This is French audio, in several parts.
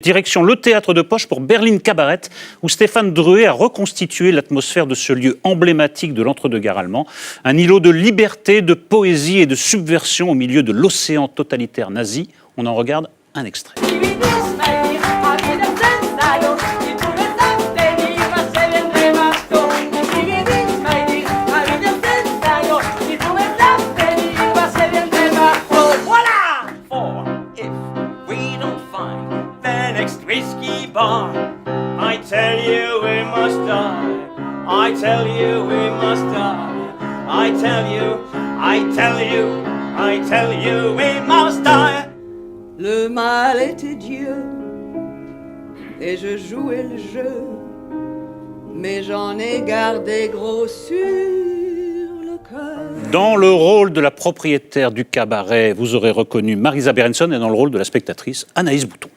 Direction le théâtre de poche pour Berlin Cabaret, où Stéphane Drouet a reconstitué l'atmosphère de ce lieu emblématique de l'entre-deux-guerres allemand. Un îlot de liberté, de poésie et de subversion au milieu de l'océan totalitaire nazi. On en regarde un extrait. Whiskey bar, I tell you we must die. I tell you we must die. I tell you, I tell you, I tell you we must die. Le mal était Dieu et je jouais le jeu, mais j'en ai gardé gros sur le cœur. Dans le rôle de la propriétaire du cabaret, vous aurez reconnu Marisa Berenson, et dans le rôle de la spectatrice, Anaïs Bouton.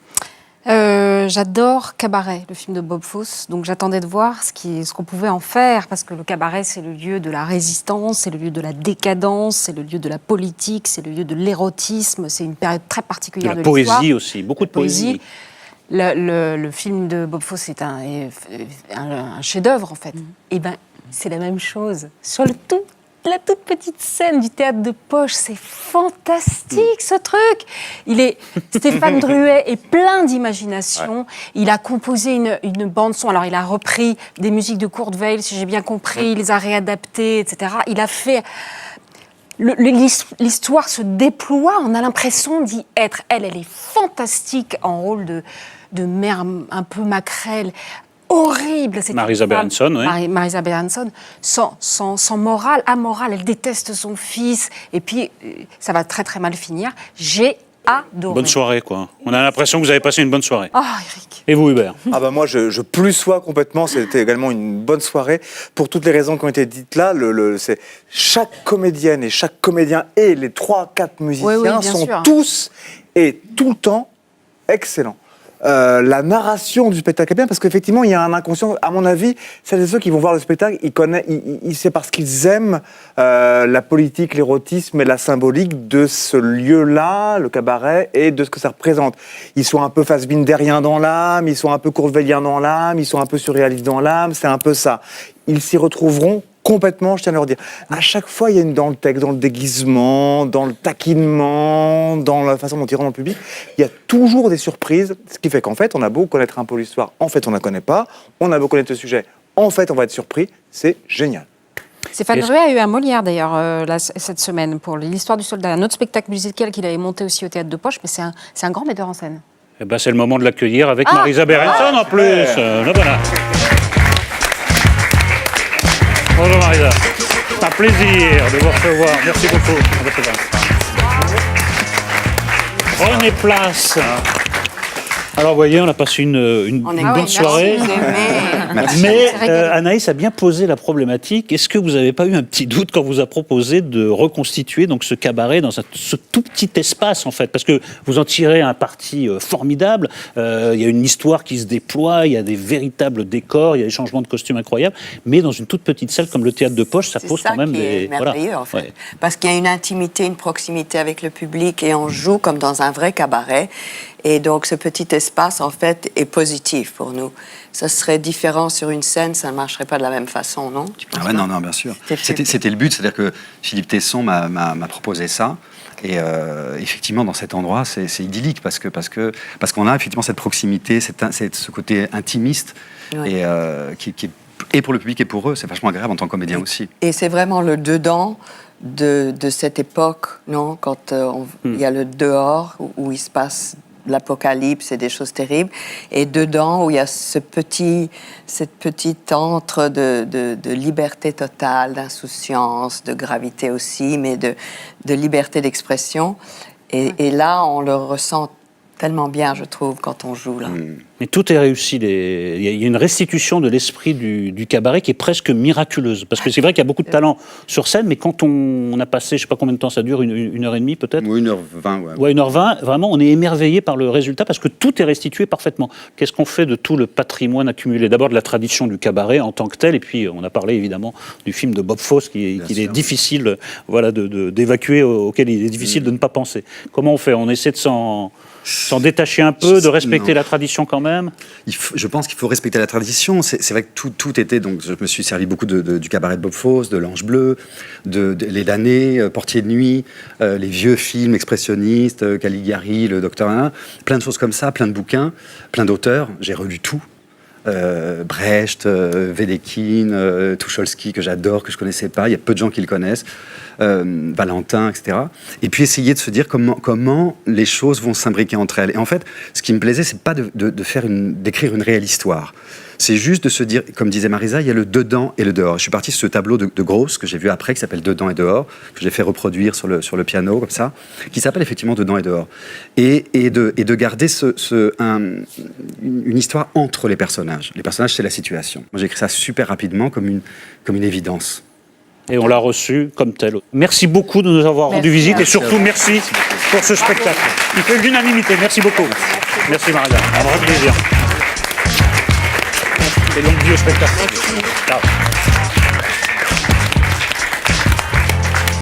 J'adore Cabaret, le film de Bob Fosse. Donc j'attendais de voir ce qu'on pouvait en faire, parce que le cabaret, c'est le lieu de la résistance, c'est le lieu de la décadence, c'est le lieu de la politique, c'est le lieu de l'érotisme. C'est une période très particulière de l'histoire. La poésie aussi, beaucoup de poésie. Le film de Bob Fosse est un chef-d'œuvre, en fait. Et ben, c'est la même chose. Sur la toute petite scène du théâtre de poche, c'est fantastique ce truc. Stéphane Drouet est plein d'imagination. Ouais. Il a composé une bande son. Alors il a repris des musiques de Kurt Weill, si j'ai bien compris. Il les a réadaptées, etc. Il a fait. L'histoire se déploie. On a l'impression d'y être. Elle est fantastique en rôle de mère un peu maquerelle. Horrible, cette Marisa Berenson, oui. Marisa Berenson, sans morale, amorale, elle déteste son fils, et puis ça va très très mal finir. J'ai adoré. Bonne soirée, quoi. On a l'impression que vous avez passé une bonne soirée. Oh, Eric. Et vous, Hubert? Ah bah moi, je plus sois complètement. C'était également une bonne soirée pour toutes les raisons qui ont été dites là. C'est chaque comédienne et chaque comédien et les 3-4 musiciens sont sûr. Tous et tout le temps excellents. La narration du spectacle est bien parce qu'effectivement il y a un inconscient. À mon avis, celles et ceux qui vont voir le spectacle, c'est parce qu'ils aiment la politique, l'érotisme et la symbolique de ce lieu-là, le cabaret, et de ce que ça représente. Ils sont un peu fassbinderiens dans l'âme, ils sont un peu courteveiliens dans l'âme, ils sont un peu surréalistes dans l'âme. C'est un peu ça. Ils s'y retrouveront complètement, je tiens à leur dire. À chaque fois, il y a dans le texte, dans le déguisement, dans le taquinement, dans la façon dont ils rendent le public, il y a toujours des surprises, ce qui fait qu'en fait, on a beau connaître un peu l'histoire, en fait, on ne la connaît pas, on a beau connaître le sujet, en fait, on va être surpris, c'est génial. Stéphane Drouet a eu un Molière, d'ailleurs, cette semaine, pour l'histoire du soldat, un autre spectacle musical qu'il avait monté aussi au théâtre de poche, mais c'est un grand metteur en scène. Eh ben, c'est le moment de l'accueillir avec Marisa Berenson, en plus. Voilà. Bonjour Marisa, c'est un plaisir de vous recevoir. Merci beaucoup. Prenez place. Alors vous voyez, on a passé une bonne soirée. Mais Anaïs a bien posé la problématique. Est-ce que vous n'avez pas eu un petit doute quand on vous a proposé de reconstituer donc, ce cabaret dans ce tout petit espace en fait? Parce que vous en tirez un parti formidable. Il y a une histoire qui se déploie, il y a des véritables décors, il y a des changements de costumes incroyables. Mais dans une toute petite salle comme le théâtre de poche, ça pose quand même des... C'est merveilleux voilà. en fait. Ouais. Parce qu'il y a une intimité, une proximité avec le public et on joue comme dans un vrai cabaret. Et donc, ce petit espace, en fait, est positif pour nous. Ça serait différent sur une scène, ça ne marcherait pas de la même façon, non? Ah ouais, non, bien sûr. C'était le but, c'est-à-dire que Philippe Tesson m'a proposé ça. Et effectivement, dans cet endroit, c'est idyllique parce qu'on a effectivement cette proximité, ce côté intimiste et qui est pour le public et pour eux, c'est vachement agréable en tant que comédien aussi. Et c'est vraiment le dedans de cette époque, non? Quand il y a le dehors où il se passe l'apocalypse et des choses terribles, et dedans où il y a cette petite antre de liberté totale, d'insouciance, de gravité aussi, mais de liberté d'expression. Et là, on le ressent tellement bien, je trouve, quand on joue là. Mais tout est réussi. Il y a une restitution de l'esprit du cabaret qui est presque miraculeuse. Parce que c'est vrai qu'il y a beaucoup de talent sur scène, mais quand on a passé, je ne sais pas combien de temps ça dure, une heure et demie peut-être? Oui, 1h20. Ouais, 1h20. Vraiment, on est émerveillé par le résultat parce que tout est restitué parfaitement. Qu'est-ce qu'on fait de tout le patrimoine accumulé? D'abord de la tradition du cabaret en tant que tel, et puis on a parlé évidemment du film de Bob Fosse qu'il est difficile d'évacuer, auquel il est difficile de ne pas penser. Comment on fait? On essaie de s'en S'en détacher un peu, de respecter Non. la tradition quand même. Je pense qu'il faut respecter la tradition. C'est vrai que tout était. Donc, je me suis servi beaucoup du cabaret de Bob Fosse, de l'Ange Bleu, Les Damnés, Portier de nuit, les vieux films expressionnistes, Caligari, le Docteur Alain, plein de choses comme ça, plein de bouquins, plein d'auteurs. J'ai relu tout. Brecht, Wedekind, Tucholsky, que j'adore, que je connaissais pas. Il y a peu de gens qui le connaissent. Valentin, etc. Et puis essayer de se dire comment les choses vont s'imbriquer entre elles. Et en fait, ce qui me plaisait, c'est pas d'écrire une réelle histoire. C'est juste de se dire, comme disait Marisa, il y a le dedans et le dehors. Je suis parti sur ce tableau de Gross que j'ai vu après, qui s'appelle Dedans et dehors, que j'ai fait reproduire sur le piano, comme ça, qui s'appelle effectivement Dedans et dehors. Et de garder une histoire entre les personnages. Les personnages, c'est la situation. Moi, j'ai écrit ça super rapidement, comme une évidence. Et on l'a reçu comme tel. Merci beaucoup de nous avoir rendu visite et surtout merci pour ce spectacle. Il fait l'unanimité. Merci beaucoup. Merci Maria. Un vrai plaisir. Et longue vie au spectacle. Ciao.